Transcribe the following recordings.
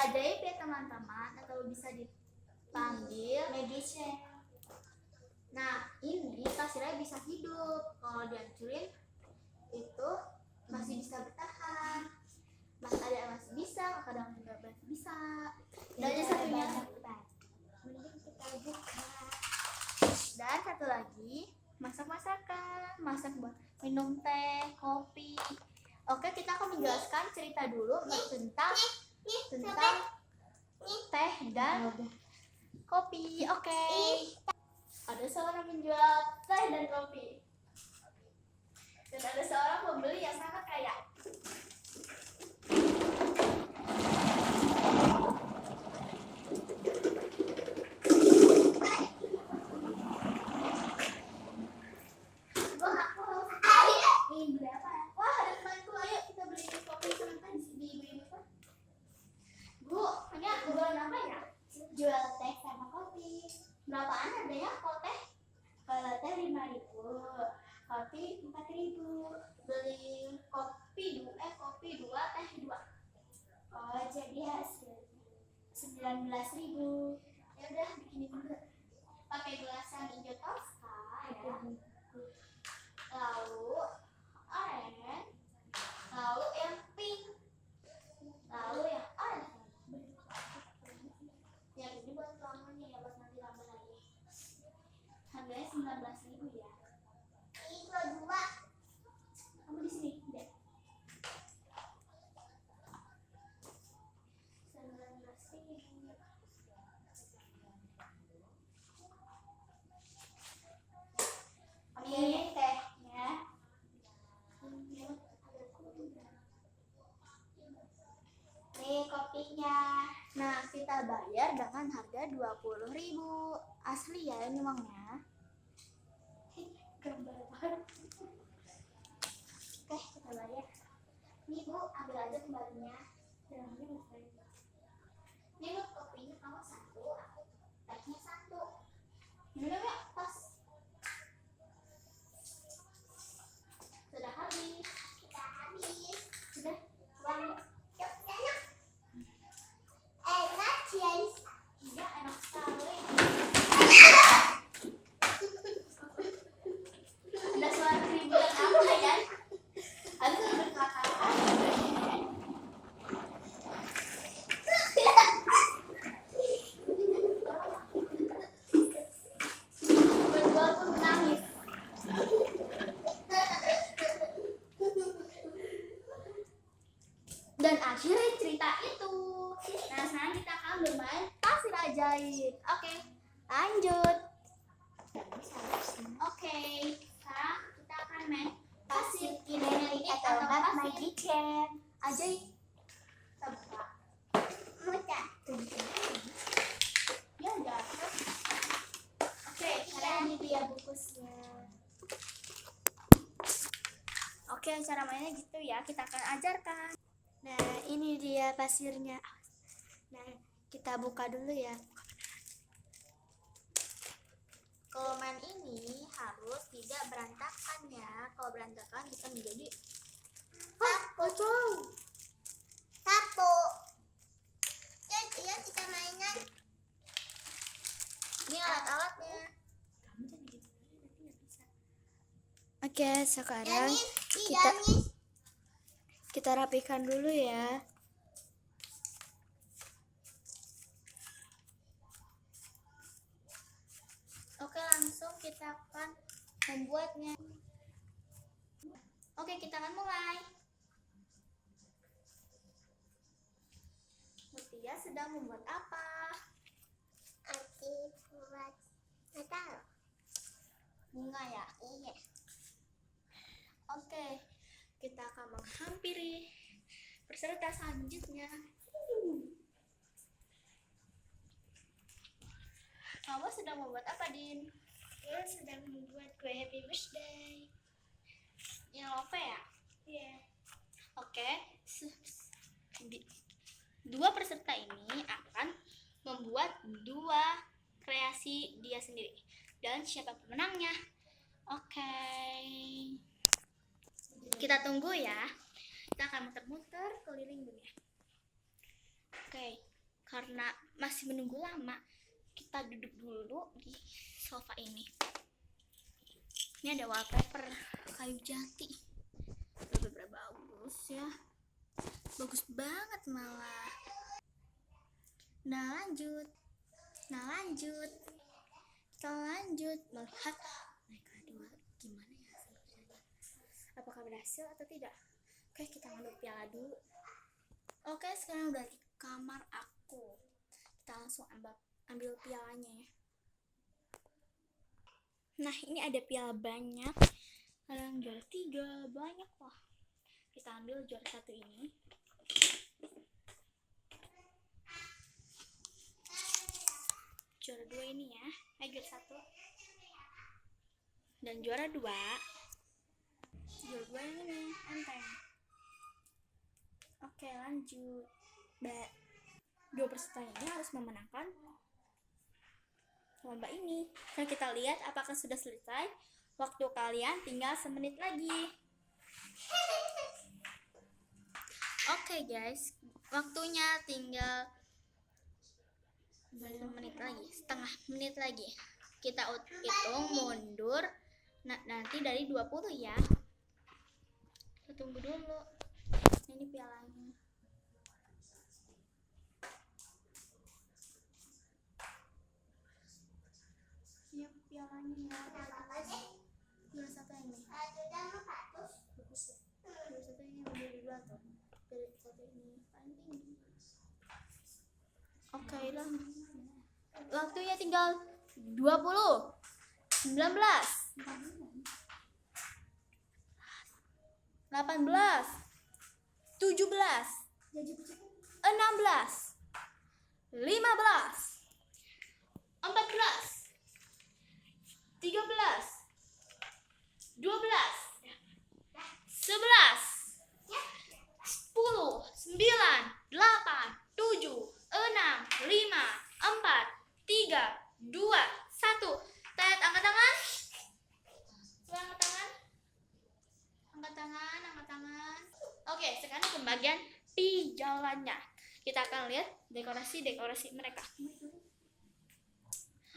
ajaib ya teman-teman, atau bisa dipanggil magician. Nah, ini pasirnya bisa hidup. Kalau dihancurin itu masih bisa bertahan. Kadang masih bisa, kadang juga masih bisa. Dan satunya mending kita buka. Dan satu lagi, masak-masakan, masak buat minum teh, kopi. Oke, kita akan menjelaskan cerita dulu tentang teh dan kopi. Oke. Ada seorang menjual teh dan kopi. Dan ada seorang pembeli yang sangat kaya. Jual teh sama kopi. Berapaan harganya kalau teh? Kalau teh 5.000, kopi 4.000. Beli kopi dua, teh 2. Oh, jadi hasilnya 19.000. Ya udah, bikinin dulu. Pakai gelasan hijau toska ya. Lalu oranye, lalu yang pink, lalu yang orange. Yang ini buat lamanya ya, buat nanti lama lagi. Harganya 19.000 ya. Ini dua. Kamu di sini deh. 19.000. Ini tehnya. Nih kopinya. Nah, kita bayar dengan harga 20.000. Asli ya ini uangnya. Gambar banget. Oke, kita bayar. Nih Bu, ambil aja kembalinya. Ini Bu, kopinya kamu 1, aku tehnya 1. Minum ya, pas. Sudah habis. Kita habis. Sudah, uang. Yuk, enak. Enak, Cian. Iya, enak sekali. Ada suara keributan apa ya? Ada suara berkelakaran. Berdua pun menangis. Dan akhirnya cerita itu. Nah, sekarang kita akan bermain pasir ajaib. Oke, lanjut. Oke, sekarang kita akan main pasir ini atau magician ajaib. Kita buka. Ya, jatuh. Oke, sekarang ini dia bukusnya. Oke, cara mainnya gitu ya. Kita akan ajarkan. Nah, ini dia pasirnya. Nah, kita buka dulu ya. Kalau main ini harus tidak berantakan ya. Kalau berantakan bisa menjadi kocong. Satu. Ya, kita mainan. Ini alat-alatnya. Oke, sekarang kita rapikan dulu ya. Oke, langsung kita akan membuatnya. Oke, kita akan mulai. Mutia sedang membuat apa? Aku buat metal. Bunga ya? Iya. Oke, kita akan menghampiri peserta selanjutnya. Kamu sedang membuat apa, Din? Saya sedang membuat kue happy birthday. Yang love ya? Iya. Oke. Dua peserta ini akan membuat 2 kreasi dia sendiri. Dan siapa pemenangnya? Oke. Kita tunggu ya. Kita akan muter-muter keliling dunia. Oke. karena masih menunggu lama, kita duduk dulu di sofa ini. Ini ada wallpaper kayu jati, beberapa bagus ya, bagus banget malah. Nah lanjut kita lanjut melihat mereka dua gimana ya hasilnya, apakah berhasil atau tidak. Oke, kita ngambil piala dulu. Oke, sekarang udah di kamar aku, kita langsung ambil pialanya ya. Nah, ini ada piala banyak, ada yang juara 3, banyak loh. Kita ambil juara 1 ini. Juara 2 ini ya, juara 1. Dan juara 2 yang ini, enteng. Oke, lanjut. Dua peserta ini harus memenangkan lomba ini. Nah, kita lihat apakah sudah selesai. Waktu kalian tinggal 1 menit lagi. Oke guys, waktunya tinggal 1 menit lagi, setengah menit lagi. Kita hitung mundur. Nanti dari 20 ya. Kita tunggu dulu. Ini pialanya. Iya, pialanya ya. Juara 1 ini. Bagus ya. Juara 1 ini udah di 2 tuh. Dari 1 ini paling tinggi. Oke lah. Waktunya tinggal 20, 19, 18, 17, 16, 15, 14, 13, 12, 11, 10, 9, 8, 7, 6, 5, 4, 3, 2, 1. Tet, angkat tangan. Angkat tangan. Oke, sekarang ke bagian pijalanya. Kita akan lihat dekorasi mereka.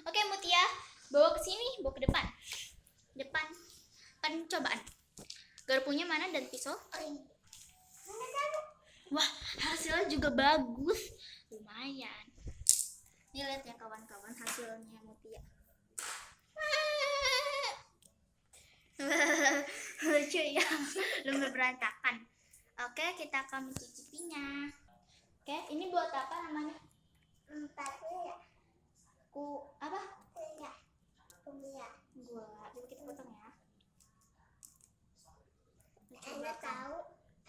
Oke, Mutia, bawa ke sini, bawa ke depan. Pencobaan. Garpunya mana dan pisau? Wah, hasilnya juga bagus. Lumayan. Ini lihat ya kawan-kawan hasilnya Mutia. Lucu ya, lumba berantakan. Oke, kita akan mencicipinya. Oke, ini buat apa namanya? Apa? Gula. Jadi kita potong ya.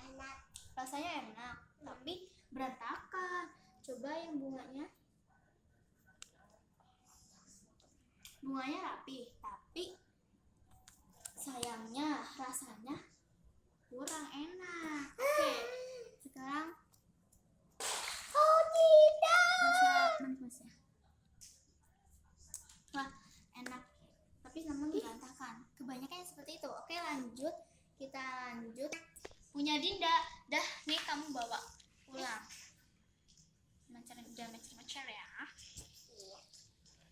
Enak. Rasanya enak, tapi berantakan. Coba yang bunganya. Bunganya rapi, tapi sayangnya rasanya kurang enak. Oke, sekarang rasa manis ya. Wah, enak, tapi namun berantakan. Kebanyakan seperti itu. Oke, lanjut. Kita lanjut. Punya Dinda. Dah, nih kamu bawa pulang. Jangan mecer ya.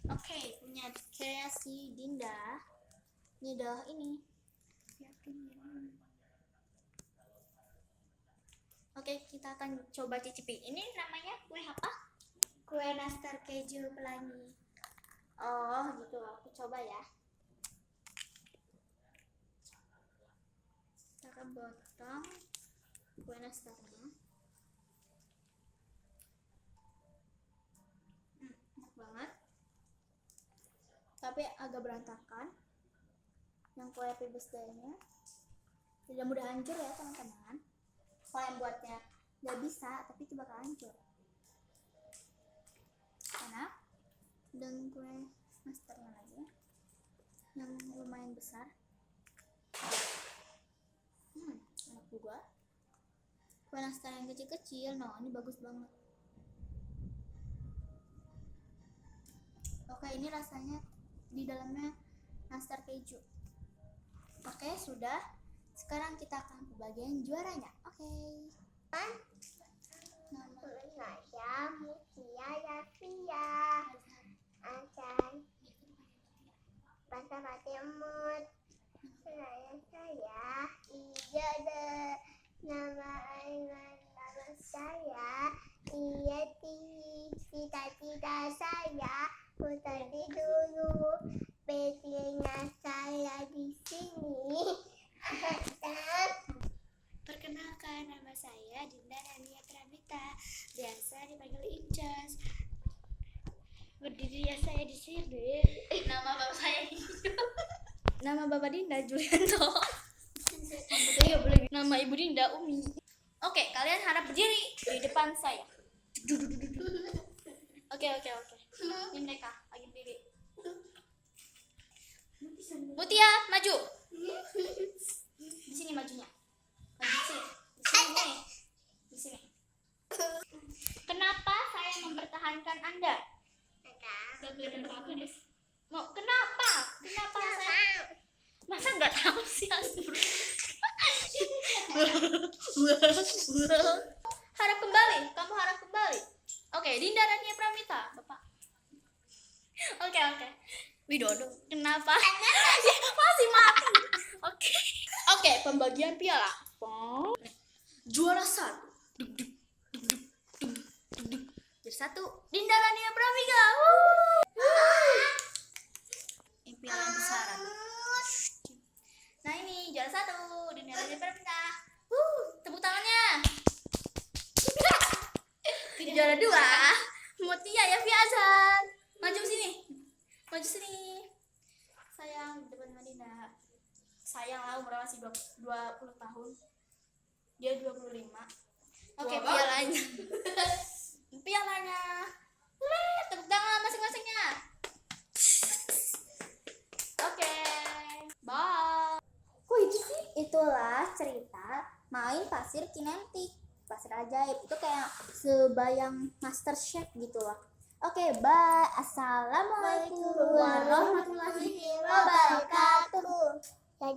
Oke, punya kreasi Dinda. Ini adalah ini. Oke, kita akan coba cicipi. Ini namanya kue apa? Kue nastar keju pelangi. Oh, gitu. Aku coba ya. Kita akan potong kue nastarnya. Enak banget. Tapi agak berantakan. Yang kue happy birthday-nya tidak mudah hancur ya teman-teman. Kalau yang buatnya nggak bisa, tapi itu bakal hancur. Enak. Dan kue nastarnya lagi yang lumayan besar. Enak juga. Kue nastar yang kecil-kecil, no, ini bagus banget. Oke, ini rasanya di dalamnya nastar keju. Oke, sudah. Sekarang kita akan ke bagian juaranya. Oke. Nama saya Mutia Semut. Saya iya deh. Nama saya iya cita-cita saya mau tadi dulu bedanya saya di sini. Perkenalkan, nama saya Dinda Nania Pramita, biasa dipanggil Incas. Berdiri saya di sini. Nama bapak saya Nama Bapak Dinda Julianto. Nama Ibu Dinda Umi. Oke, kalian harap berdiri di depan saya. Oke. Ini mereka lagi berdiri. Mutia, maju. Di sini majunya. Maju di sini. Kenapa saya mempertahankan Anda? Mau kenapa? Kenapa saya? Masa nggak tahu sih, harap kembali. Kamu harap kembali. Oke, Dinda Rania Pramita, Bapak. Oke. Widodo. Kenapa? Masih mati. Oke, pembagian piala. Juara 1. Jadi satu, Dinda Rania Pramita. Ini piala yang besaran. Nah ini juara 1, Dinda Rania Pramita. Tepuk tangannya. Juara 2, Mutia ya Fiazan. Maju sini. Sayang, di depan Dinda. Sayang lah, umurnya masih 20 tahun. Dia 25. Oke, pialanya. Tepuk tangan masing-masingnya. Oke. Bye. Kok itu sih? Itulah cerita main pasir kinetik. Pasir ajaib. Itu kayak sebayang Master Chef gitu loh. Oke, bye. Assalamualaikum warahmatullahi wabarakatuh.